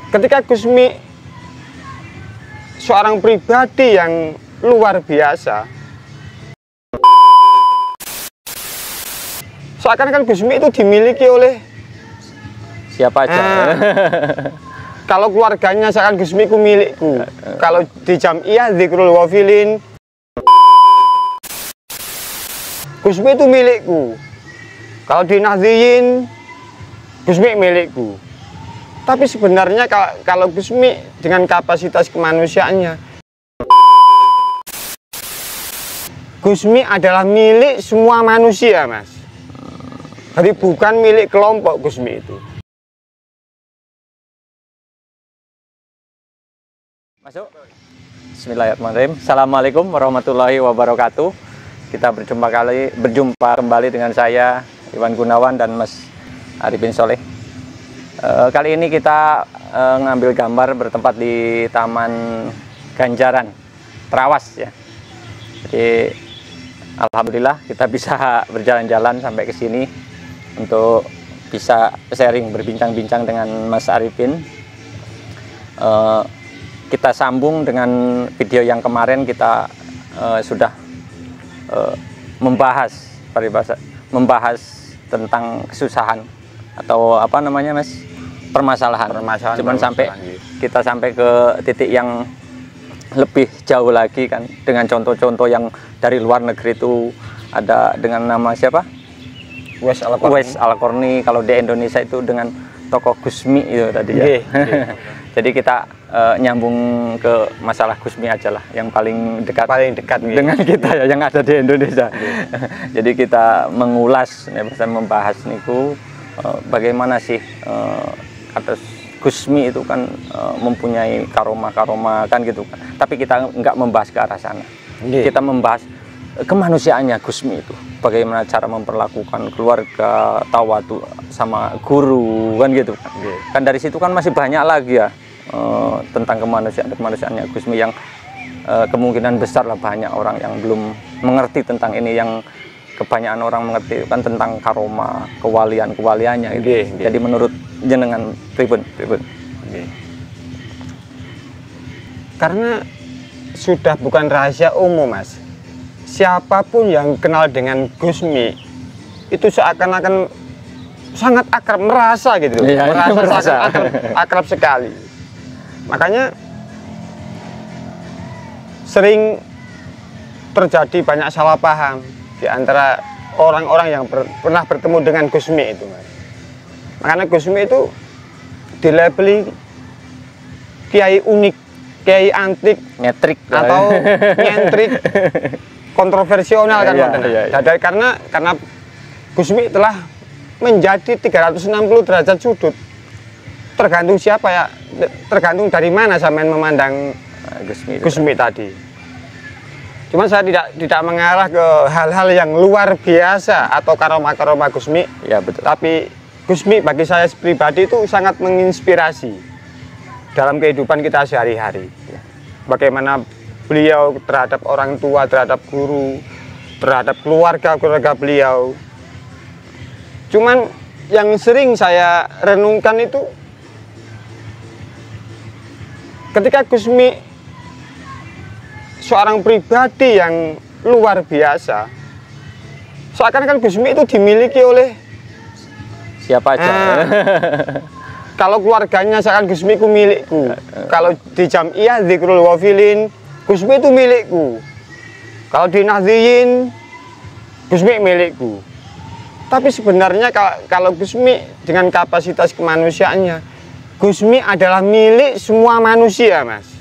Ketika Gusmi seorang pribadi yang luar biasa, seakan-akan Gusmi itu dimiliki oleh siapa aja. Kalau keluarganya seakan Gusmi ku milikku. Kalau di Jam'iyah Dzikrul Wafilin, Gusmi itu milikku. Kalau di Nahdliyin, Gusmi milikku. Tapi sebenarnya kalau Gusmi dengan kapasitas kemanusiaannya, Gusmi adalah milik semua manusia, Mas. Jadi bukan milik kelompok Gusmi itu. Masuk. Bismillahirrahmanirrahim. Assalamualaikum warahmatullahi wabarakatuh. Kita berjumpa kembali dengan saya Iwan Gunawan dan Mas Arifin Soleh. Kali ini kita ngambil gambar bertempat di Taman Ganjaran Trawas ya. Jadi alhamdulillah kita bisa berjalan-jalan sampai ke sini untuk bisa sharing, berbincang-bincang dengan Mas Arifin. Kita sambung dengan video yang kemarin kita sudah membahas tentang kesusahan atau apa namanya, Mas, permasalahan. Cuman kita sampai ke titik yang lebih jauh lagi kan, dengan contoh-contoh yang dari luar negeri itu ada dengan nama siapa? Uwais Al-Qarni. Kalau di Indonesia itu dengan tokoh Gusmi itu tadi ya. Jadi kita nyambung ke masalah Gusmi aja lah, yang paling dekat dengan kita ya, yang ada di Indonesia. Jadi kita mengulas, membahas niku bagaimana sih atas Gusmi itu kan mempunyai karomah kan gitu kan. Tapi kita nggak membahas ke arah sana. Kita membahas kemanusiaannya Gusmi itu, bagaimana cara memperlakukan keluarga, tawadu sama guru kan gitu kan. Kan dari situ kan masih banyak lagi ya tentang kemanusiaannya Gusmi yang kemungkinan besar lah banyak orang yang belum mengerti tentang ini, yang kebanyakan orang mengerti kan tentang karomah, kewaliannya gitu. Jadi menurut jenengan pripun? Karena sudah bukan rahasia umum, Mas. Siapapun yang kenal dengan Gusmi itu seakan-akan sangat akrab, merasa gitu, merasa akrab sekali. Makanya sering terjadi banyak salah paham di antara orang-orang yang pernah bertemu dengan Gusmi itu, Mas. Makanya Gusmi itu dilabeli kiai unik, kiai antik, nyentrik atau nyentrik, kontroversial kan, karena Gusmi telah menjadi 360 derajat sudut. Tergantung siapa ya, tergantung dari mana sampean memandang Gusmi tadi. Cuman saya tidak mengarah ke hal-hal yang luar biasa atau karomah Gusmi. Ya betul. Tapi Gusmi bagi saya pribadi itu sangat menginspirasi dalam kehidupan kita sehari-hari. Bagaimana beliau terhadap orang tua, terhadap guru, terhadap keluarga beliau. Cuman yang sering saya renungkan itu ketika Gusmi seorang pribadi yang luar biasa, seakan-akan Gusmi itu dimiliki oleh siapa aja. Kalau keluarganya seakan Gusmi ku milikku. Kalau di Jam'iyah Dzikrul Wafilin, Gusmi itu milikku. Kalau di Nahdliyin, Gusmi milikku. Tapi sebenarnya kalau Gusmi dengan kapasitas kemanusiaannya, Gusmi adalah milik semua manusia, Mas.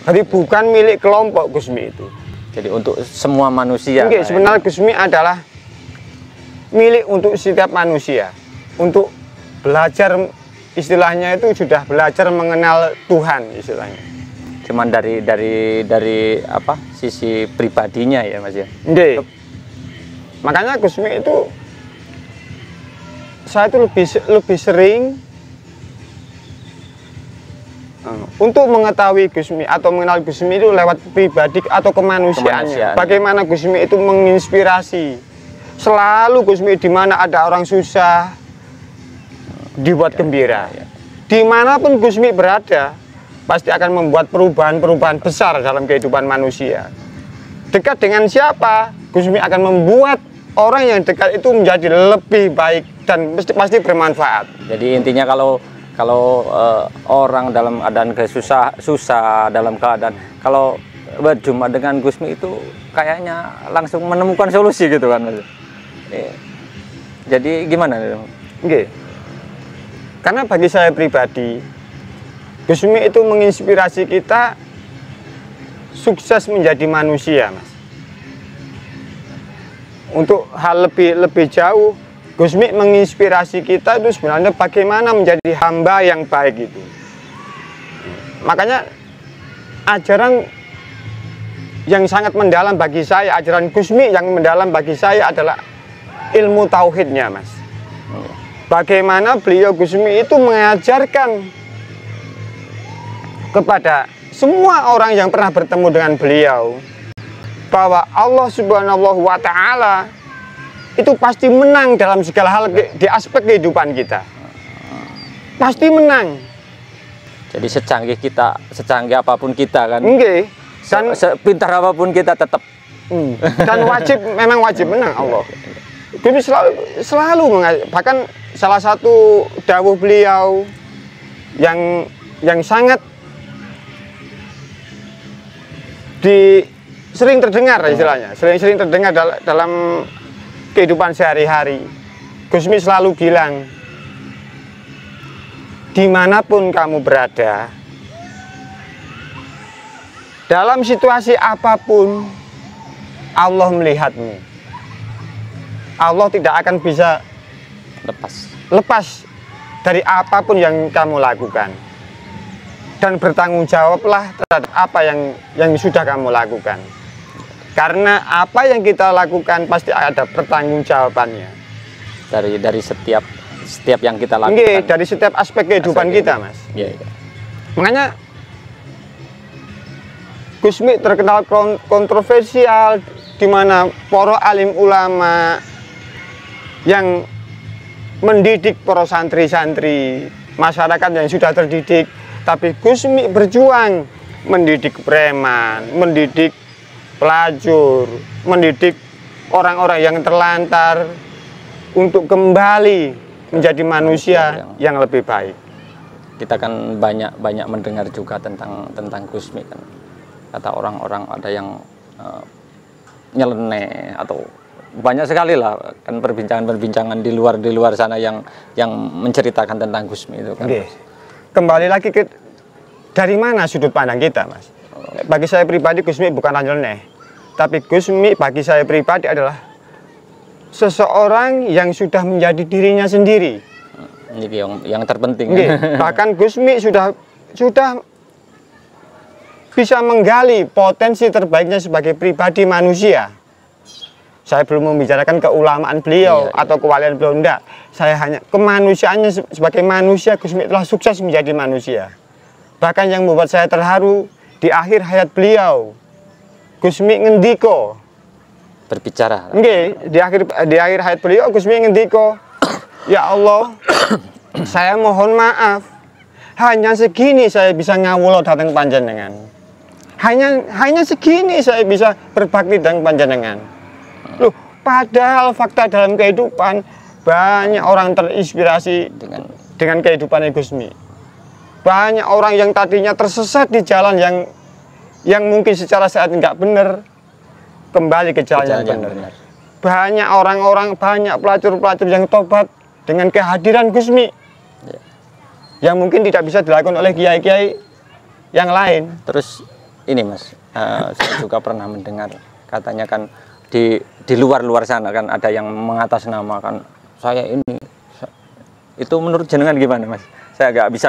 Jadi bukan milik kelompok Gusmi itu. Jadi untuk semua manusia. Sebenarnya Gusmi adalah milik untuk setiap manusia. Untuk belajar, istilahnya itu sudah belajar mengenal Tuhan istilahnya. Cuman dari apa, sisi pribadinya ya, Mas ya. Makanya Gusmi itu saya itu lebih sering untuk mengetahui Gusmi atau mengenal Gusmi itu lewat pribadi atau kemanusiaannya. Bagaimana Gusmi itu menginspirasi. Selalu Gusmi di mana ada orang susah dibuat gembira. dimanapun Gusmi berada, pasti akan membuat perubahan-perubahan besar dalam kehidupan manusia. Dekat dengan siapa, Gusmi akan membuat orang yang dekat itu menjadi lebih baik dan pasti bermanfaat. Jadi intinya kalau orang dalam keadaan susah dalam keadaan, kalau berjumpa dengan Gusmi itu kayaknya langsung menemukan solusi gitu kan. Jadi gimana? Oke. Karena bagi saya pribadi, Gusmi itu menginspirasi kita sukses menjadi manusia, Mas. Untuk hal lebih jauh, Gusmi menginspirasi kita itu sebenarnya bagaimana menjadi hamba yang baik itu. Makanya ajaran yang sangat mendalam bagi saya, ajaran Gusmi yang mendalam bagi saya adalah ilmu tauhidnya, Mas. Bagaimana beliau Gusmi itu mengajarkan kepada semua orang yang pernah bertemu dengan beliau bahwa Allah Subhanahu wa Ta'ala itu pasti menang dalam segala hal di aspek kehidupan kita. Pasti menang. Jadi secanggih apapun kita kan. Oke. Dan sepintar apapun kita tetap. Dan memang wajib menang Allah. Gusmi selalu bahkan salah satu dawuh beliau yang sangat sering terdengar istilahnya, sering terdengar dalam kehidupan sehari-hari. Gusmi selalu bilang, dimanapun kamu berada, dalam situasi apapun, Allah melihatmu. Allah tidak akan bisa lepas dari apapun yang kamu lakukan. Dan bertanggung jawablah terhadap apa yang sudah kamu lakukan. Karena apa yang kita lakukan pasti ada pertanggungjawabannya. Dari setiap yang kita lakukan. Oke, dari setiap aspek kehidupan kita, Mas. Iya. Makanya Gusmi terkenal kontroversial, di mana para alim ulama yang mendidik para santri-santri, masyarakat yang sudah terdidik, tapi Gusmi berjuang mendidik preman, mendidik pelacur, mendidik orang-orang yang terlantar untuk kembali menjadi manusia yang lebih baik. Kita kan banyak mendengar juga tentang Gusmi kan. Kata orang-orang ada yang nyeleneh atau banyak sekali lah kan perbincangan di luar sana yang menceritakan tentang Gusmi itu kan. Oke. Kembali lagi dari mana sudut pandang kita, Mas? Bagi saya pribadi Gusmi bukan nyeleneh, tapi Gusmi bagi saya pribadi adalah seseorang yang sudah menjadi dirinya sendiri. Ini yang terpenting. Oke. Bahkan Gusmi sudah bisa menggali potensi terbaiknya sebagai pribadi manusia. Saya belum membicarakan keulamaan beliau atau kewalian beliau, enggak. Saya hanya kemanusiaannya sebagai manusia. Gusmi telah sukses menjadi manusia. Bahkan yang membuat saya terharu, di akhir hayat beliau, Gusmi ngendiko berbicara. Oke, di akhir hayat beliau Gusmi ngendiko, ya Allah, saya mohon maaf, hanya segini saya bisa ngawulo datang panjenengan. Hanya segini saya bisa berbakti dengan panjenengan. Loh, padahal fakta dalam kehidupan banyak orang terinspirasi dengan kehidupan Gusmi. Banyak orang yang tadinya tersesat di jalan yang mungkin secara sehat nggak benar, kembali ke jalan yang benar. Banyak orang-orang, banyak pelacur-pelacur yang tobat dengan kehadiran Gusmi. Yang mungkin tidak bisa dilakukan oleh kiai-kiai yang lain. Terus ini Mas, saya juga pernah mendengar katanya kan di luar sana kan ada yang mengatasnamakan saya ini. Itu menurut jenengan gimana Mas? Saya nggak bisa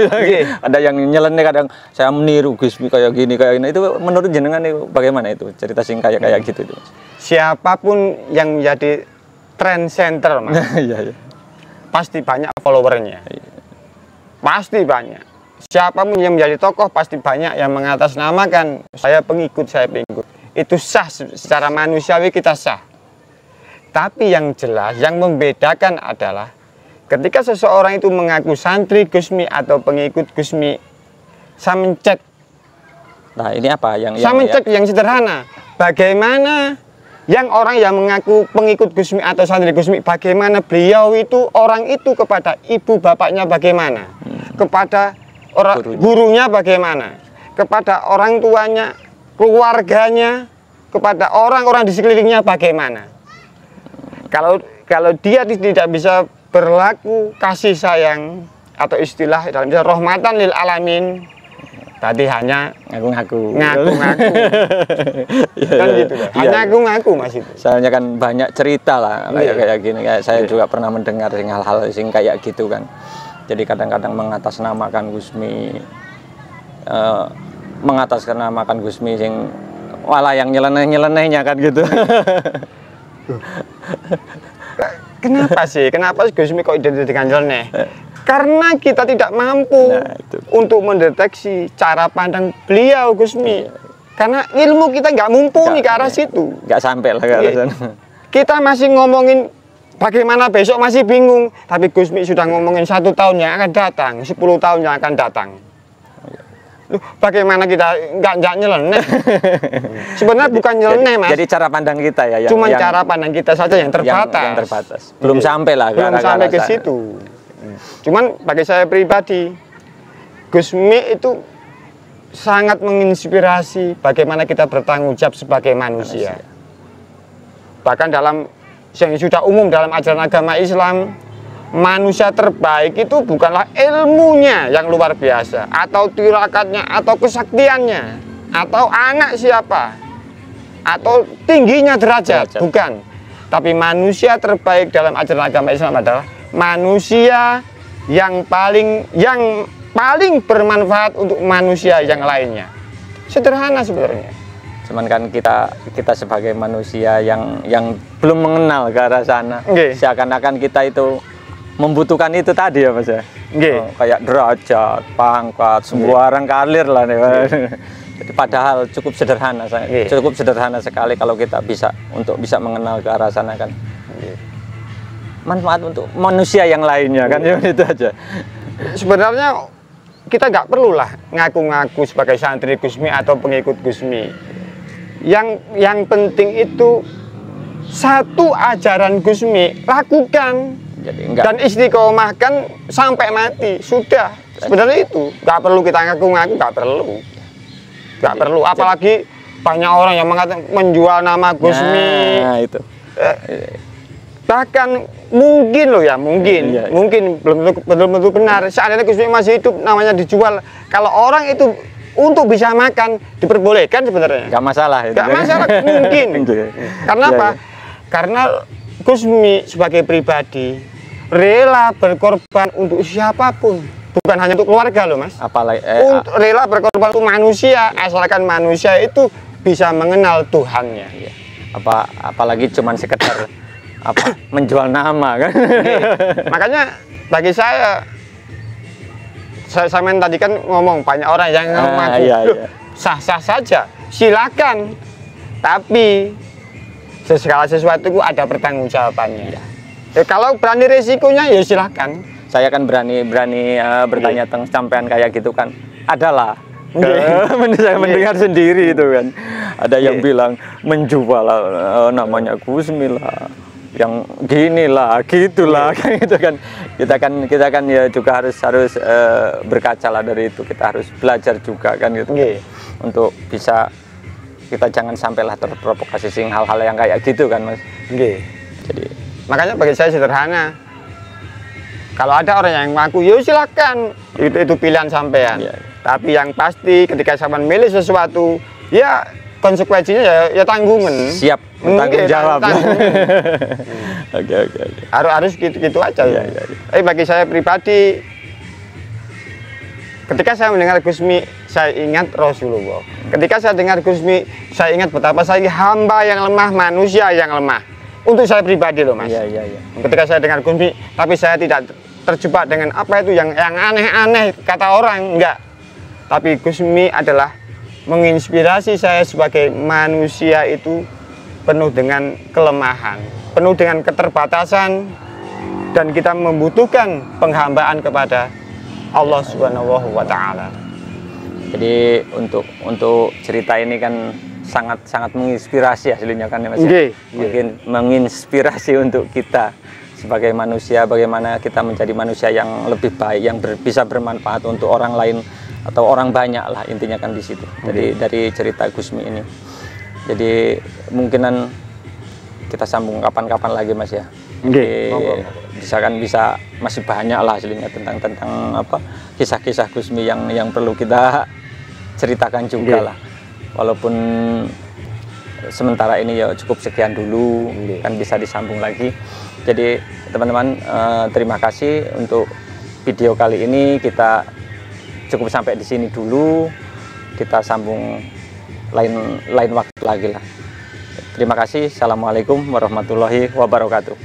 okay. Ada yang nyeleneh, kadang saya meniru Gusmi kayak gini kayak ini. Itu menurut jenengan itu bagaimana itu cerita singkat kayak gitu itu? Siapapun yang menjadi trend center, Mas, pasti banyak followernya. Pasti banyak. Siapapun yang menjadi tokoh pasti banyak yang mengatasnamakan saya pengikut. Itu sah, secara manusiawi kita sah. Tapi yang jelas yang membedakan adalah ketika seseorang itu mengaku santri Gusmi atau pengikut Gusmi, saya mencek. Nah, ini apa yang saya mencek yang sederhana. Bagaimana yang orang yang mengaku pengikut Gusmi atau santri Gusmi, bagaimana beliau itu, orang itu kepada ibu bapaknya bagaimana, kepada orang gurunya bagaimana, kepada orang tuanya, keluarganya, kepada orang-orang di sekelilingnya bagaimana. Kalau dia tidak bisa berlaku kasih sayang atau istilah dalam rahmatan lil alamin, tadi hanya ngaku-ngaku kan gitu kan. Hanya ngaku-ngaku Mas itu. Soalnya kan banyak cerita lah kayak gini, kayak saya juga pernah mendengar hal-hal sing kayak gitu kan. Jadi kadang-kadang mengatasnamakan Gusmi, mengatasnamakan Gusmi sing walah yang nyeleneh-nyelenehnya kan gitu. Kenapa sih Gusmi kok identik dengan nyeleneh? Karena kita tidak mampu untuk mendeteksi cara pandang beliau Gusmi. Karena ilmu kita nggak mumpuni ke arah situ. Nggak sampai lah ke arah sana. Kita masih ngomongin bagaimana besok masih bingung. Tapi Gusmi sudah ngomongin 1 tahun yang akan datang, 10 tahun yang akan datang. Loh, bagaimana kita nggak nyeleneh? Sebenarnya bukan nyeleneh Mas. Jadi cara pandang kita ya. Cuma cara pandang kita saja yang terbatas. Yang terbatas. Belum sampai lah. Belum sampai ke situ. Cuman bagi saya pribadi, Gusmi itu sangat menginspirasi bagaimana kita bertanggung jawab sebagai manusia. Bahkan dalam yang sudah umum dalam ajaran agama Islam, manusia terbaik itu bukanlah ilmunya yang luar biasa, atau tirakatnya, atau kesaktiannya, atau anak siapa, atau tingginya derajat, bukan. Tapi manusia terbaik dalam ajaran agama Islam adalah manusia yang paling bermanfaat untuk manusia yang lainnya. Sederhana sebenarnya. Cuman kan kita sebagai manusia yang belum mengenal ke arah sana, seakan-akan kita itu membutuhkan itu tadi ya Mas ya. Kayak derajat, pangkat, semua orang kalir lah nih. Jadi padahal cukup sederhana, cukup sederhana sekali kalau kita bisa mengenal ke arah sana kan. Manfaat untuk manusia yang lainnya kan, itu aja. Sebenarnya kita nggak perlulah ngaku-ngaku sebagai santri Gusmi atau pengikut Gusmi. Yang penting itu satu ajaran Gusmi lakukan. Jadi dan istiqomahkan sampai mati, sudah. Sebenarnya itu nggak perlu kita ngaku-ngaku, nggak perlu. Apalagi banyak orang yang mengatakan menjual nama Gusmi. Nah, itu. Bahkan mungkin belum tentu benar. Seandainya Gusmi masih hidup, namanya dijual. Kalau orang itu untuk bisa makan diperbolehkan sebenarnya. Nggak masalah. Nggak masalah mungkin. Karena apa? Karena Gusmi sebagai pribadi rela berkorban untuk siapapun, bukan hanya untuk keluarga loh Mas. Apalagi rela berkorban untuk manusia, asalkan manusia itu bisa mengenal Tuhannya. Apalagi cuman sekedar menjual nama kan. Makanya bagi saya tadi kan ngomong banyak orang yang ngaku sah-sah saja, silakan, tapi segala sesuatu itu ada pertanggungjawabannya. Kalau berani resikonya ya silakan. Saya kan berani bertanya tentang sampean kayak gitu kan. Adalah saya mendengar sendiri itu kan. Ada yang bilang menjual namanya Gusmi lah, yang gini lah, gitulah, kayak gitu kan. Kita kan ya juga harus berkaca lah dari itu. Kita harus belajar juga kan gitu. Untuk bisa kita jangan sampailah terprovokasi hal-hal yang kayak gitu kan Mas. Jadi makanya bagi saya sederhana. Kalau ada orang yang mengaku, ya silakan. Itu pilihan sampean. Tapi yang pasti ketika sampean milih sesuatu, ya konsekuensinya ya tanggungan. Siap bertanggung jawab. Oke. Harus gitu aja. Tapi bagi saya pribadi, ketika saya mendengar Gusmi, saya ingat Rasulullah. Ketika saya dengar Gusmi, saya ingat betapa saya hamba yang lemah, manusia yang lemah. Untuk saya pribadi loh Mas. Ketika saya dengar Gusmi, tapi saya tidak terjebak dengan apa itu yang aneh-aneh kata orang, enggak. Tapi Gusmi adalah menginspirasi saya sebagai manusia itu penuh dengan kelemahan, penuh dengan keterbatasan, dan kita membutuhkan penghambaan kepada Allah Subhanahu wa taala. Jadi untuk cerita ini kan sangat menginspirasi aslinya kan ya Mas. Mungkin menginspirasi untuk kita sebagai manusia, bagaimana kita menjadi manusia yang lebih baik, yang bisa bermanfaat untuk orang lain atau orang banyak lah, intinya kan di situ. Jadi dari cerita Gusmi ini. Jadi kemungkinan kita sambung kapan-kapan lagi Mas ya. Bisa masih banyak lah aslinya tentang apa kisah-kisah Gusmi yang perlu kita ceritakan juga lah. Walaupun sementara ini ya cukup sekian dulu, kan bisa disambung lagi. Jadi teman-teman, terima kasih untuk video kali ini, kita cukup sampai di sini dulu. Kita sambung lain waktu lagi lah. Terima kasih. Assalamualaikum warahmatullahi wabarakatuh.